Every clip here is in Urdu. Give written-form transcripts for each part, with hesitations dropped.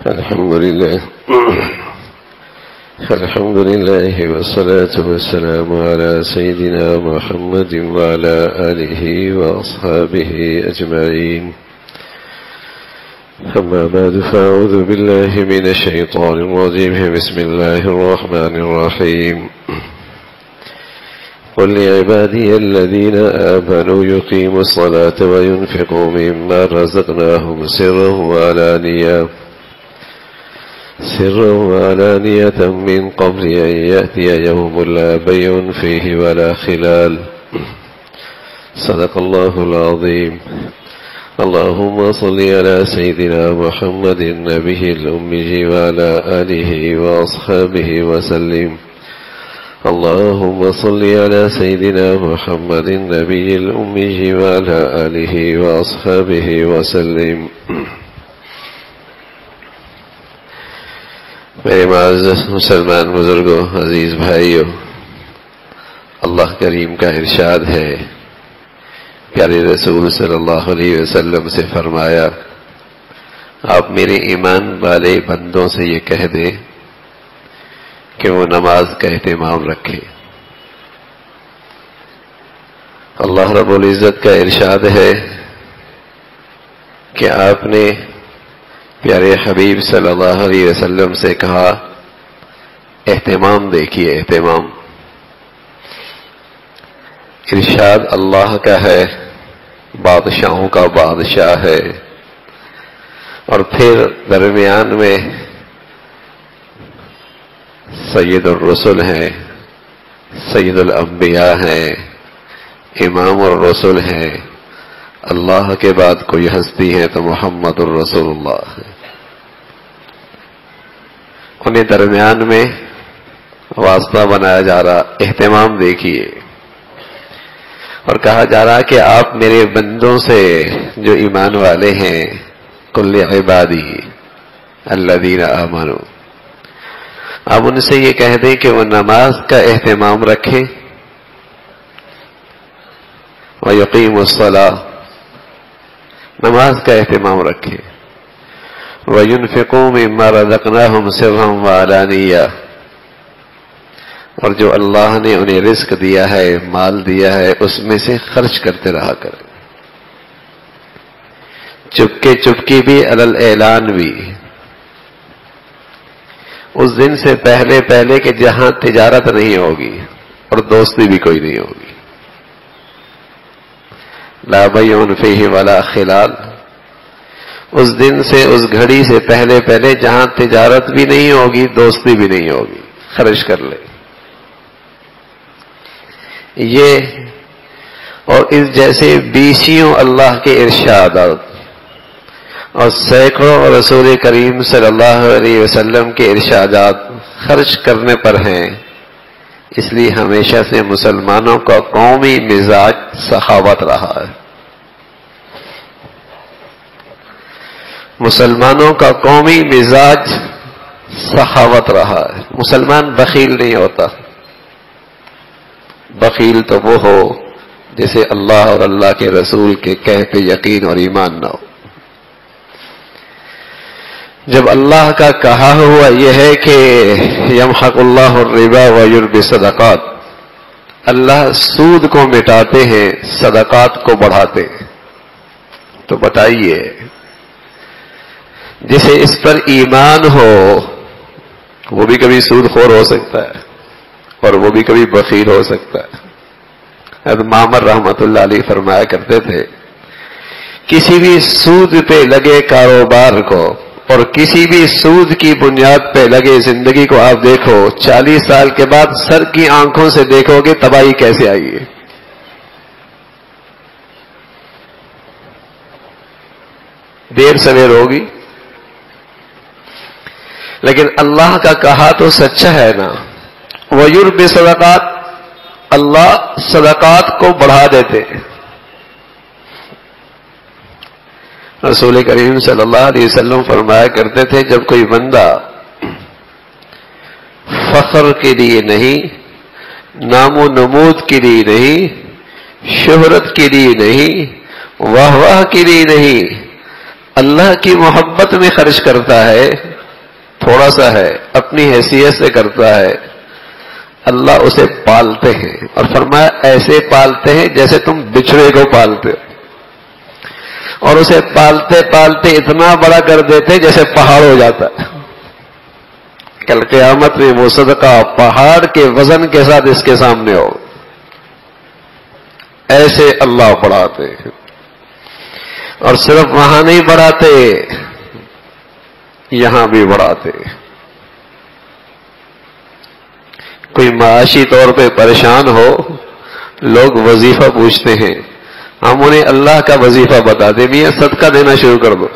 الحمد لله والصلاة والسلام على سيدنا محمد وعلى آله وأصحابه أجمعين. أما بعد فأعوذ بالله من الشيطان الرجيم. بسم الله الرحمن الرحيم. قل لعبادي الذين آمنوا يقيموا الصلاة وينفقوا مما رزقناهم سرا وعلانية من قبل أن يأتي يوم لا بيع فيه ولا خلال. صدق الله العظيم. اللهم صل على سيدنا محمد النبي الأمي وعلى آله وأصحابه وسلم. اللهم صل على سيدنا محمد النبي الأمي وعلى آله وأصحابه وسلم. میرے معزز مسلمان بزرگوں، عزیز بھائیوں، اللہ کریم کا ارشاد ہے، پیارے رسول صلی اللہ علیہ وسلم سے فرمایا، آپ میرے ایمان والے بندوں سے یہ کہہ دیں کہ وہ نماز کا اہتمام رکھے۔ اللہ رب العزت کا ارشاد ہے کہ آپ نے پیارے حبیب صلی اللہ علیہ وسلم سے کہا، اہتمام دیکھیے، اہتمام۔ ارشاد اللہ کا ہے، بادشاہوں کا بادشاہ ہے، اور پھر درمیان میں سید الرسل ہیں، سید الانبیاء ہیں، امام الرسل ہیں۔ اللہ کے بعد کوئی ہستی ہے تو محمد الرسول اللہ ہے۔ انہیں درمیان میں واسطہ بنایا جا رہا، اہتمام دیکھیے، اور کہا جا رہا کہ آپ میرے بندوں سے جو ایمان والے ہیں، کل عبادی الذین آمنوا، آپ ان سے یہ کہہ دیں کہ وہ نماز کا اہتمام رکھیں، وَيُقِيمُوا الصَّلَاةَ، نماز کا اہتمام رکھیں، وَيُنْفِقُوا مِمَّا رَزَقْنَاهُمْ سِرًّا وَعَلَانِيَّةً، اور جو اللہ نے انہیں رزق دیا ہے، مال دیا ہے، اس میں سے خرچ کرتے رہا کریں، چپکے چپکی بھی، علی اعلان بھی، اس دن سے پہلے کہ جہاں تجارت نہیں ہوگی اور دوستی بھی کوئی نہیں ہوگی، لا بیع فیہ ولا خلال، اس دن سے، اس گھڑی سے پہلے جہاں تجارت بھی نہیں ہوگی، دوستی بھی نہیں ہوگی، خرچ کر لے۔ یہ اور اس جیسے بیسیوں اللہ کے ارشادات اور سینکڑوں رسول کریم صلی اللہ علیہ وسلم کے ارشادات خرچ کرنے پر ہیں۔ اس لیے ہمیشہ سے مسلمانوں کا قومی مزاج سخاوت رہا ہے، مسلمانوں کا قومی مزاج سخاوت رہا ہے۔ مسلمان بخیل نہیں ہوتا، بخیل تو وہ ہو جسے اللہ اور اللہ کے رسول کے کہہ پہ یقین اور ایمان نہ ہو۔ جب اللہ کا کہا ہوا یہ ہے کہ یمحق اللہ الربا ویربی الصدقات، اللہ سود کو مٹاتے ہیں، صدقات کو بڑھاتے ہیں، تو بتائیے جسے اس پر ایمان ہو وہ بھی کبھی سود خور ہو سکتا ہے، اور وہ بھی کبھی بخیل ہو سکتا ہے۔ حضرت معمر رحمت اللہ علیہ فرمایا کرتے تھے، کسی بھی سود پہ لگے کاروبار کو اور کسی بھی سود کی بنیاد پہ لگے زندگی کو آپ دیکھو، 40 سال کے بعد سر کی آنکھوں سے دیکھو گے تباہی کیسے آئی ہے۔ دیر سویر ہوگی، لیکن اللہ کا کہا تو سچا ہے نا، وَيُرْبِ صدقات، اللہ صدقات کو بڑھا دیتے ہیں۔ رسول کریم صلی اللہ علیہ وسلم فرمایا کرتے تھے، جب کوئی بندہ فخر کے لیے نہیں، نام و نمود کے لیے نہیں، شہرت کے لیے نہیں، واہ واہ کے لیے نہیں، اللہ کی محبت میں خرچ کرتا ہے، تھوڑا سا ہے، اپنی حیثیت سے کرتا ہے، اللہ اسے پالتے ہیں، اور فرمایا ایسے پالتے ہیں جیسے تم بچڑے کو پالتے ہو، اور اسے پالتے پالتے اتنا بڑا کر دیتے جیسے پہاڑ ہو جاتا ہے۔ کل قیامت میں وہ صدقہ پہاڑ کے وزن کے ساتھ اس کے سامنے ہو، ایسے اللہ بڑھاتے ہیں۔ اور صرف وہاں نہیں بڑھاتے، یہاں بھی بڑھاتے۔ کوئی معاشی طور پہ پریشان ہو، لوگ وظیفہ پوچھتے ہیں، ہم انہیں اللہ کا وظیفہ بتاتے، میاں صدقہ دینا شروع کر دو،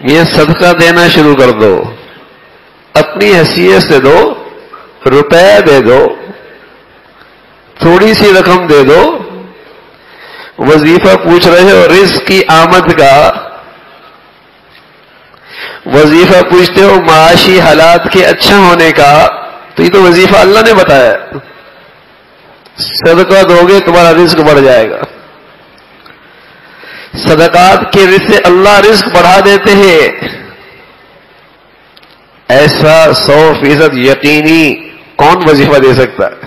میاں صدقہ دینا شروع کر دو، اپنی حیثیت سے دو، روپے دے دو، تھوڑی سی رقم دے دو۔ وظیفہ پوچھ رہے ہو رزق کی آمد کا، وظیفہ پوچھتے ہو معاشی حالات کے اچھا ہونے کا، تو یہ تو وظیفہ اللہ نے بتایا، صدقہ دو گے تمہارا رزق بڑھ جائے گا۔ صدقات کے رزق سے اللہ رزق بڑھا دیتے ہیں، ایسا 100% یقینی کون وظیفہ دے سکتا ہے؟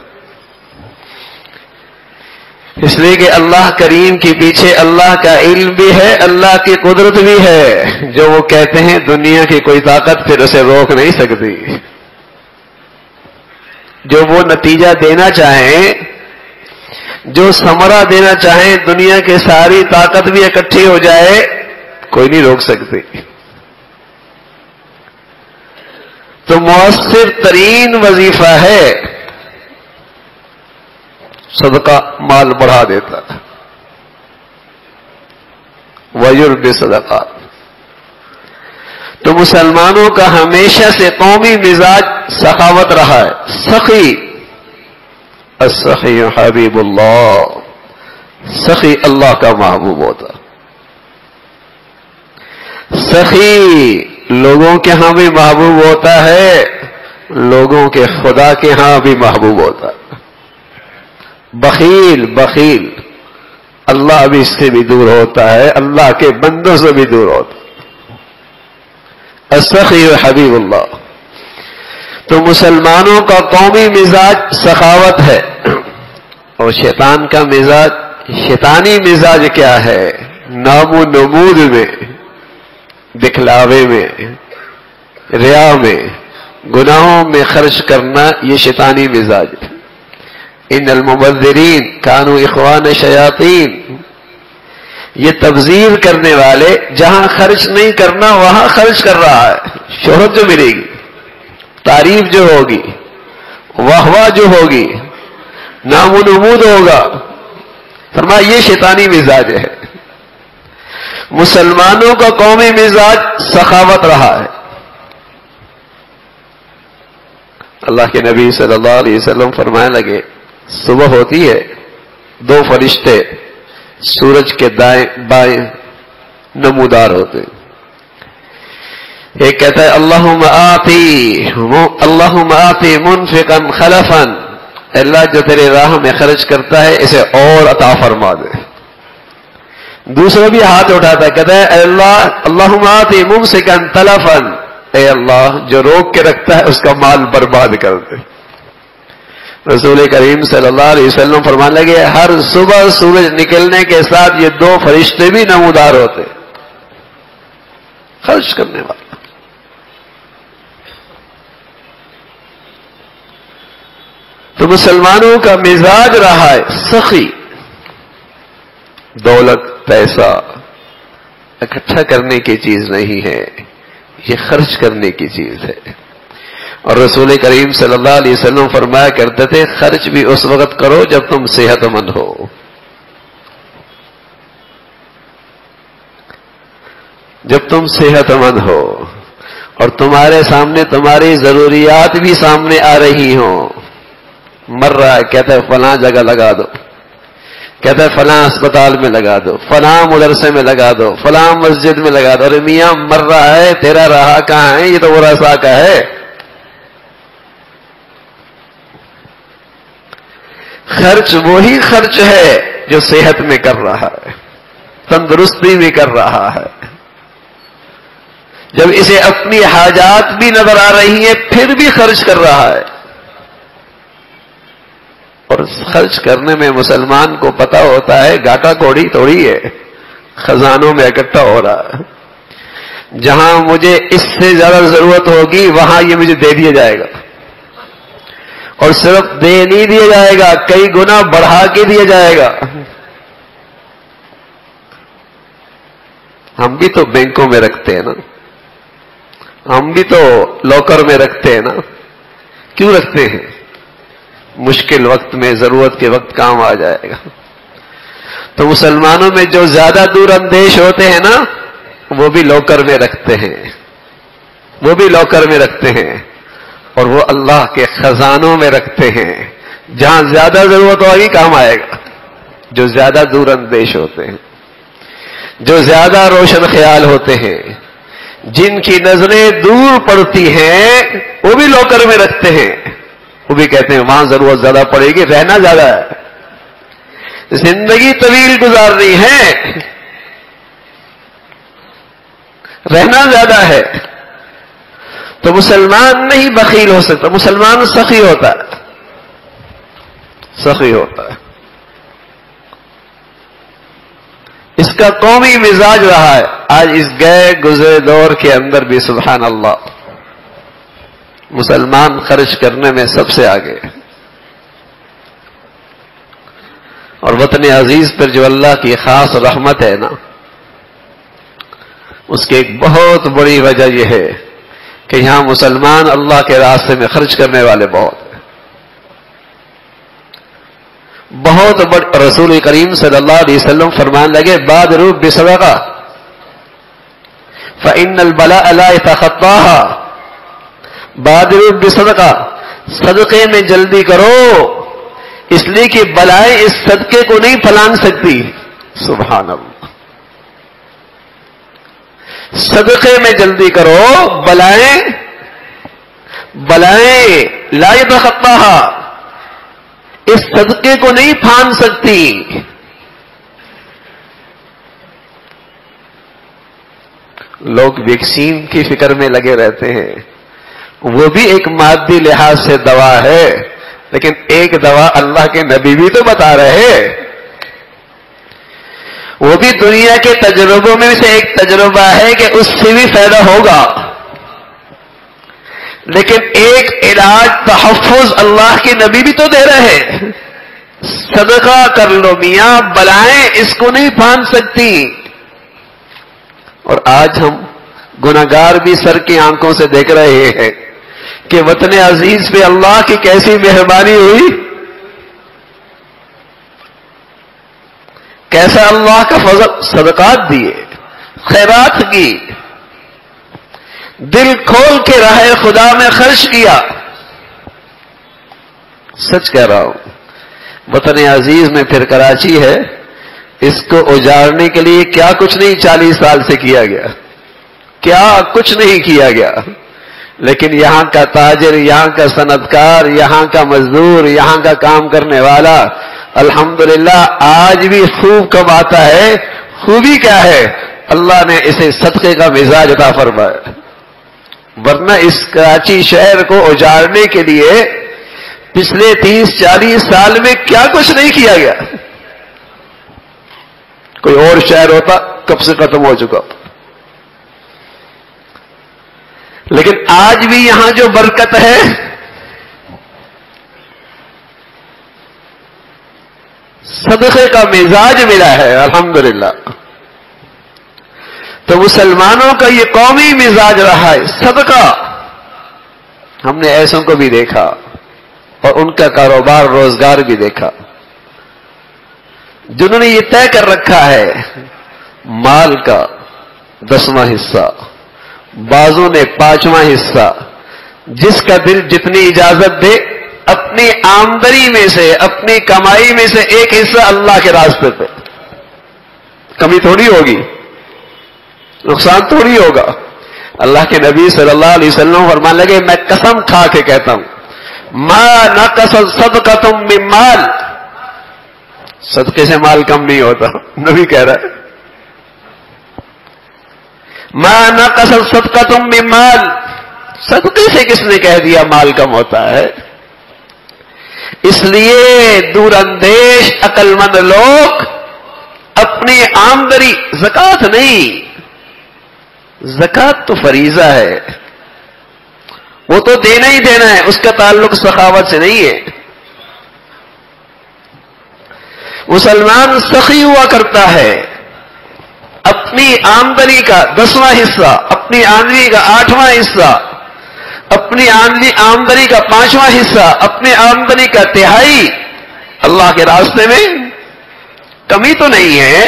اس لیے کہ اللہ کریم کے پیچھے اللہ کا علم بھی ہے، اللہ کی قدرت بھی ہے، جو وہ کہتے ہیں دنیا کی کوئی طاقت پھر اسے روک نہیں سکتی۔ جو وہ نتیجہ دینا چاہیں، جو ثمرہ دینا چاہیں، دنیا کی ساری طاقت بھی اکٹھی ہو جائے، کوئی نہیں روک سکتی۔ تو مؤثر ترین وظیفہ ہے صدقہ، مال بڑھا دیتا ہے۔ وَيُرْبِ صدقات۔ تو مسلمانوں کا ہمیشہ سے قومی مزاج سخاوت رہا ہے، سخی، السخی حبیب اللہ، سخی اللہ کا محبوب ہوتا، سخی لوگوں کے ہاں بھی محبوب ہوتا ہے، لوگوں کے خدا کے ہاں بھی محبوب ہوتا ہے۔ بخیل، بخیل اللہ بھی اس سے بھی دور ہوتا ہے، اللہ کے بندوں سے بھی دور ہوتا ہے۔ السخی حبیب اللہ۔ تو مسلمانوں کا قومی مزاج سخاوت ہے، اور شیطان کا مزاج، شیطانی مزاج کیا ہے؟ نام و نمود میں، دکھلاوے میں، ریا میں، گناہوں میں خرچ کرنا، یہ شیطانی مزاج ہے۔ ان المبذرین کانوا اخوان شیاطین، یہ تبذیر کرنے والے جہاں خرچ نہیں کرنا وہاں خرچ کر رہا ہے، شہرت جو ملے گی، تعریف جو ہوگی، واہ واہ جو ہوگی، نام و نمود ہوگا، فرمایا یہ شیطانی مزاج ہے۔ مسلمانوں کا قومی مزاج سخاوت رہا ہے۔ اللہ کے نبی صلی اللہ علیہ وسلم فرمانے لگے، صبح ہوتی ہے، دو فرشتے سورج کے دائیں بائیں نمودار ہوتے ہیں، ایک کہتا ہے اللہم آتی منفقا خلفا، اللہ جو تیرے راہ میں خرچ کرتا ہے اسے اور عطا فرما دے۔ دوسرا بھی ہاتھ اٹھاتا ہے، کہتا ہے اللہم آتی ممسکا تلفا، اے اللہ جو روک کے رکھتا ہے اس کا مال برباد کر دے۔ رسول کریم صلی اللہ علیہ وسلم فرمانے لگے، ہر صبح سورج نکلنے کے ساتھ یہ دو فرشتے بھی نمودار ہوتے، خرچ کرنے والا۔ تو مسلمانوں کا مزاج رہا ہے سخی۔ دولت، پیسہ اکٹھا کرنے کی چیز نہیں ہے، یہ خرچ کرنے کی چیز ہے۔ اور رسول کریم صلی اللہ علیہ وسلم فرمایا کرتے تھے، خرچ بھی اس وقت کرو جب تم صحت مند ہو۔ جب تم صحت مند ہو اور تمہارے سامنے تمہاری ضروریات بھی سامنے آ رہی ہوں، مر رہا ہے، کہتا ہے فلاں جگہ لگا دو، کہتا ہے فلاں اسپتال میں لگا دو، فلاں مدرسے میں لگا دو، فلاں مسجد میں لگا دو۔ ارے میاں مر رہا ہے، تیرا رہا کہاں ہے؟ یہ تو ورثہ کا ہے۔ خرچ وہی خرچ ہے جو صحت میں کر رہا ہے، تندرستی بھی کر رہا ہے، جب اسے اپنی حاجات بھی نظر آ رہی ہیں پھر بھی خرچ کر رہا ہے. اور خرچ کرنے میں مسلمان کو پتہ ہوتا ہے گاٹا کوڑی تھوڑی ہے، خزانوں میں اکٹھا ہو رہا ہے. جہاں مجھے اس سے زیادہ ضرورت ہوگی وہاں یہ مجھے دے دیا جائے گا، اور صرف دے نہیں دیا جائے گا، کئی گنا بڑھا کے دیا جائے گا. ہم بھی تو بینکوں میں رکھتے ہیں نا، ہم بھی تو لاکر میں رکھتے ہیں نا. کیوں رکھتے ہیں؟ مشکل وقت میں، ضرورت کے وقت کام آ جائے گا. تو مسلمانوں میں جو زیادہ دور اندیش ہوتے ہیں نا وہ بھی لاکر میں رکھتے ہیں، وہ بھی لاکر میں رکھتے ہیں، اور وہ اللہ کے خزانوں میں رکھتے ہیں. جہاں زیادہ ضرورت ہوگی کام آئے گا. جو زیادہ دور اندیش ہوتے ہیں، جو زیادہ روشن خیال ہوتے ہیں، جن کی نظریں دور پڑتی ہیں وہ بھی لاکر میں رکھتے ہیں. وہ بھی کہتے ہیں وہاں ضرورت زیادہ پڑے گی، رہنا زیادہ ہے، زندگی طویل گزارنی ہے، رہنا زیادہ ہے. تو مسلمان نہیں بخیل ہو سکتا، مسلمان سخی ہوتا ہے، سخی ہوتا ہے. اس کا قومی مزاج رہا ہے. آج اس گئے گزرے دور کے اندر بھی سبحان اللہ مسلمان خرچ کرنے میں سب سے آگے. اور وطن عزیز پر جو اللہ کی خاص رحمت ہے نا، اس کی ایک بہت بڑی وجہ یہ ہے کہ یہاں مسلمان اللہ کے راستے میں خرچ کرنے والے بہت ہیں. بہت بڑے. رسول کریم صلی اللہ علیہ وسلم فرمان لگے بادروا بصدقہ فإن البلاء لا يتخطاها. بادروا بصدقہ، صدقے میں جلدی کرو، اس لیے کہ بلائیں اس صدقے کو نہیں پھلانگ سکتی. سبحان اللہ. صدقے میں جلدی کرو، بلائیں لا يتخطاها، اس صدقے کو نہیں پھان سکتی. لوگ ویکسین کی فکر میں لگے رہتے ہیں، وہ بھی ایک مادی لحاظ سے دوا ہے، لیکن ایک دوا اللہ کے نبی بھی تو بتا رہے، وہ بھی دنیا کے تجربوں میں سے ایک تجربہ ہے کہ اس سے بھی فائدہ ہوگا. لیکن ایک علاج تحفظ اللہ کے نبی بھی تو دے رہے ہیں. صدقہ کر لو میاں، بلائیں اس کو نہیں پھان سکتی. اور آج ہم گناہگار بھی سر کی آنکھوں سے دیکھ رہے ہیں کہ وطن عزیز پہ اللہ کی کیسی مہربانی ہوئی، کیسا اللہ کا فضل. صدقات دیے، خیرات کی، دل کھول کے راہ خدا میں خرچ کیا. سچ کہہ رہا ہوں، وطن عزیز میں پھر کراچی ہے، اس کو اجاڑنے کے لیے کیا کچھ نہیں 40 سال سے کیا گیا، کیا کچھ نہیں کیا گیا. لیکن یہاں کا تاجر، یہاں کا صنعت کار، یہاں کا مزدور، یہاں کا کام کرنے والا الحمدللہ آج بھی خوب کماتا ہے. خوبی کیا ہے؟ اللہ نے اسے صدقے کا مزاج عطا فرمایا. ورنہ اس کراچی شہر کو اجاڑنے کے لیے پچھلے 30-40 سال میں کیا کچھ نہیں کیا گیا. کوئی اور شہر ہوتا کب سے ختم ہو چکا. لیکن آج بھی یہاں جو برکت ہے صدقے کا مزاج ملا ہے الحمدللہ. تو مسلمانوں کا یہ قومی مزاج رہا ہے صدقہ. ہم نے ایسوں کو بھی دیکھا اور ان کا کاروبار روزگار بھی دیکھا جنہوں نے یہ طے کر رکھا ہے مال کا 10واں حصہ، بعضوں نے 5واں حصہ، جس کا دل جتنی اجازت دے اپنی آمدنی میں سے، اپنی کمائی میں سے ایک حصہ اللہ کے راستے پہ. کمی تھوڑی ہوگی، نقصان تھوڑی ہوگا. اللہ کے نبی صلی اللہ علیہ وسلم فرمان لگے میں قسم کھا کے کہتا ہوں ما نقص صدقۃ من مال صدقے سے مال کم نہیں ہوتا. نبی کہہ رہا ہے ما نقصت صدقۃ من مال. صدقے سے کس نے کہہ دیا مال کم ہوتا ہے؟ اس لیے دور اندیش عقل مند لوگ اپنی آمدنی، زکوٰۃ نہیں، زکوٰۃ تو فریضہ ہے، وہ تو دینا ہی دینا ہے، اس کا تعلق سخاوت سے نہیں ہے. مسلمان سخی ہوا کرتا ہے، اپنی آمدنی کا 10واں حصہ، اپنی آمدنی کا 8واں حصہ، اپنی آمدنی کا 5واں حصہ، اپنی آمدنی کا 1/3 اللہ کے راستے میں. کمی تو نہیں ہے،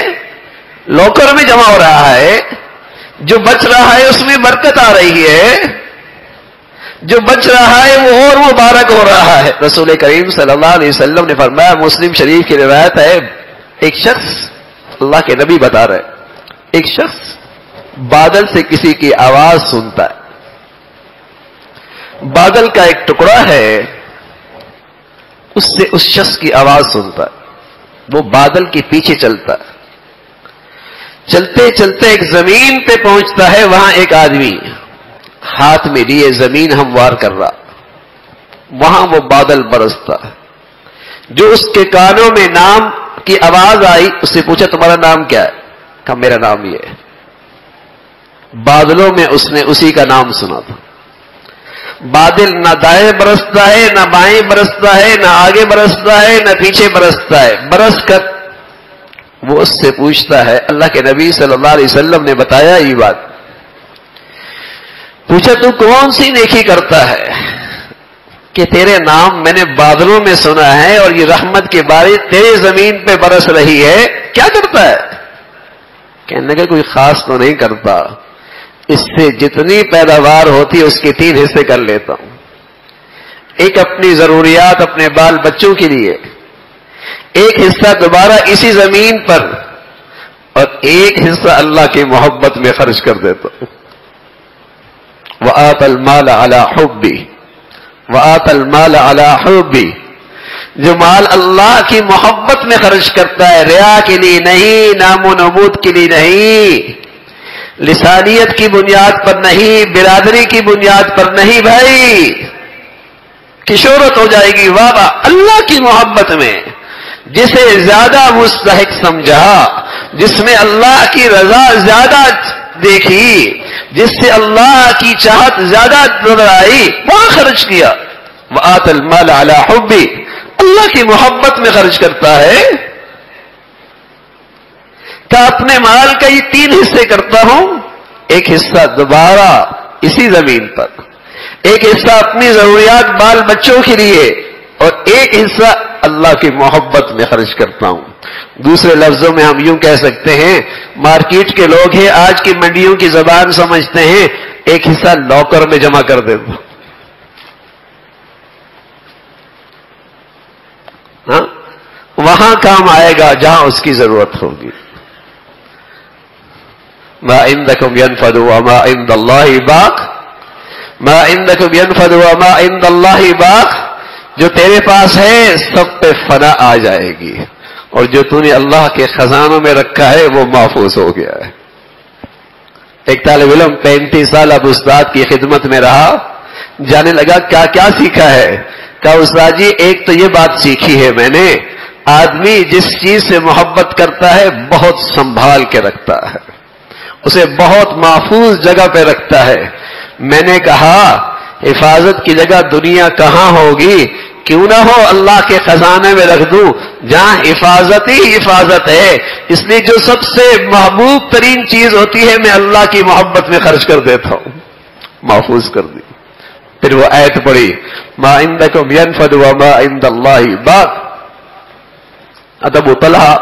لاکر میں جمع ہو رہا ہے، جو بچ رہا ہے اس میں برکت آ رہی ہے، جو بچ رہا ہے وہ اور مبارک ہو رہا ہے. رسول کریم صلی اللہ علیہ وسلم نے فرمایا، مسلم شریف کی روایت ہے، ایک شخص، اللہ کے نبی بتا رہے، ایک شخص بادل سے کسی کی آواز سنتا ہے، بادل کا ایک ٹکڑا ہے، اس سے اس شخص کی آواز سنتا ہے، وہ بادل کے پیچھے چلتا ہے، چلتے چلتے ایک زمین پہ پہنچتا ہے، وہاں ایک آدمی ہاتھ میں لیے زمین ہموار کر رہا، وہاں وہ بادل برستا ہے. جو اس کے کانوں میں نام کی آواز آئی، اس سے پوچھا تمہارا نام کیا ہے؟ کہا میرا نام یہ ہے. بادلوں میں اس نے اسی کا نام سنا تھا. بادل نہ دائیں برستا ہے، نہ بائیں برستا ہے، نہ آگے برستا ہے، نہ پیچھے برستا ہے. برس کر وہ اس سے پوچھتا ہے، اللہ کے نبی صلی اللہ علیہ وسلم نے بتایا یہ بات. پوچھا تو کون سی نیکی کرتا ہے کہ تیرے نام میں نے بادلوں میں سنا ہے اور یہ رحمت کی بارش تیرے زمین پہ برس رہی ہے، کیا کرتا ہے؟ کہنے کا کوئی خاص تو نہیں کرتا، اس سے جتنی پیداوار ہوتی ہے اس کے 3 حصے کر لیتا ہوں. ایک اپنی ضروریات اپنے بال بچوں کے لیے، ایک حصہ دوبارہ اسی زمین پر، اور ایک حصہ اللہ کی محبت میں خرچ کر دیتا ہوں. وَآتَ الْمَالَ عَلَى حُبِّهِ وَآتَ الْمَالَ عَلَى حُبِّهِ. جو مال اللہ کی محبت میں خرچ کرتا ہے، ریا کے لیے نہیں، نام و نمود کے لیے نہیں، لسانیت کی بنیاد پر نہیں، برادری کی بنیاد پر نہیں بھائی، کہ شہرت ہو جائے گی. واہ، اللہ کی محبت میں جسے زیادہ مستحق سمجھا، جس میں اللہ کی رضا زیادہ دیکھی، جس سے اللہ کی چاہت زیادہ نظر آئی، وہاں خرچ کیا. وَآتَ الْمَالَ عَلَى حُبِّهِ. اللہ کی محبت میں خرچ کرتا ہے. کہ اپنے مال کا یہ 3 حصے کرتا ہوں، ایک حصہ دوبارہ اسی زمین پر، ایک حصہ اپنی ضروریات بال بچوں کے لیے، اور ایک حصہ اللہ کی محبت میں خرچ کرتا ہوں. دوسرے لفظوں میں ہم یوں کہہ سکتے ہیں، مارکیٹ کے لوگ ہیں، آج کی منڈیوں کی زبان سمجھتے ہیں، ایک حصہ لاکر میں جمع کر دیتا. ہاں، وہاں کام آئے گا جہاں اس کی ضرورت ہوگی. ما عندکم ينفد وما عند اللہ باق. ما عندکم ينفد وما عند اللہ باق. جو تیرے پاس ہے سب پہ فنا آ جائے گی، اور جو تو نے اللہ کے خزانوں میں رکھا ہے وہ محفوظ ہو گیا ہے. ایک طالب علم 35 سال اب استاد کی خدمت میں رہا، جانے لگا کیا کیا سیکھا ہے؟ کہا استاد جی ایک تو یہ بات سیکھی ہے میں نے، آدمی جس چیز سے محبت کرتا ہے بہت سنبھال کے رکھتا ہے، اسے بہت محفوظ جگہ پہ رکھتا ہے. میں نے کہا حفاظت کی جگہ دنیا کہاں ہوگی؟ کیوں نہ ہو اللہ کے خزانے میں رکھ دوں جہاں حفاظت ہی حفاظت ہے. اس لیے جو سب سے محبوب ترین چیز ہوتی ہے میں اللہ کی محبت میں خرچ کر دیتا ہوں، محفوظ کر دی. پھر وہ آیت پڑھی، ما عندکم ينفد وما عند اللہ باق. ابو طلحہ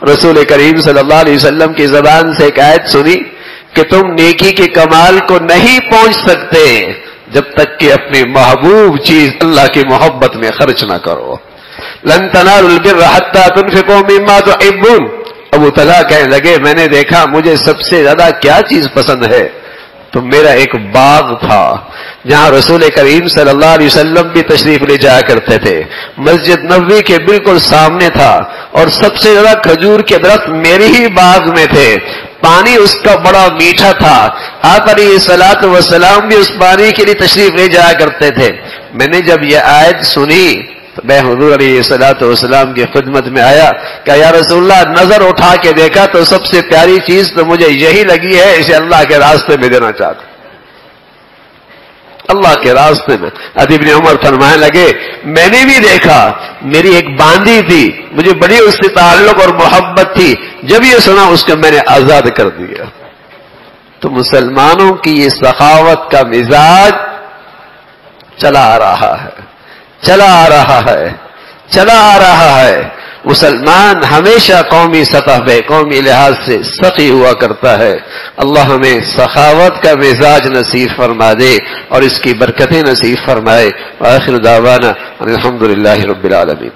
رسول کریم صلی اللہ علیہ وسلم کی زبان سے ایک آیت سنی کہ تم نیکی کے کمال کو نہیں پہنچ سکتے جب تک کہ اپنی محبوب چیز اللہ کی محبت میں خرچ نہ کرو. لن تنالوا البر حتى تنفقوا مما تحبون. ابو طلحہ کہنے لگے میں نے دیکھا مجھے سب سے زیادہ کیا چیز پسند ہے؟ تو میرا ایک باغ تھا جہاں رسول کریم صلی اللہ علیہ وسلم بھی تشریف لے جایا کرتے تھے، مسجد نبوی کے بالکل سامنے تھا، اور سب سے زیادہ کھجور کے درخت میرے ہی باغ میں تھے، پانی اس کا بڑا میٹھا تھا، آپ علیہ الصلوۃ والسلام بھی اس پانی کے لیے تشریف لے جایا کرتے تھے۔ میں نے جب یہ آیت سنی تو میں حضور علیہ الصلوۃ والسلام کی خدمت میں آیا کہ یا رسول اللہ، نظر اٹھا کے دیکھا تو سب سے پیاری چیز تو مجھے یہی لگی ہے، اسے اللہ کے راستے میں دینا چاہتا ہوں، اللہ کے راستے میں۔ ابن عمر فرمانے لگے میں نے بھی دیکھا، میری ایک باندھی تھی، مجھے بڑی اس سے تعلق اور محبت تھی، جب یہ سنا اس کو میں نے آزاد کر دیا۔ تو مسلمانوں کی یہ سخاوت کا مزاج چلا آ رہا ہے، چلا آ رہا ہے، چلا آ رہا ہے۔ مسلمان ہمیشہ قومی سطح پہ، قومی لحاظ سے سخی ہوا کرتا ہے۔ اللہ ہمیں سخاوت کا مزاج نصیب فرما دے اور اس کی برکتیں نصیب فرمائے۔ وآخر دعوانا الحمدللہ رب العالمین۔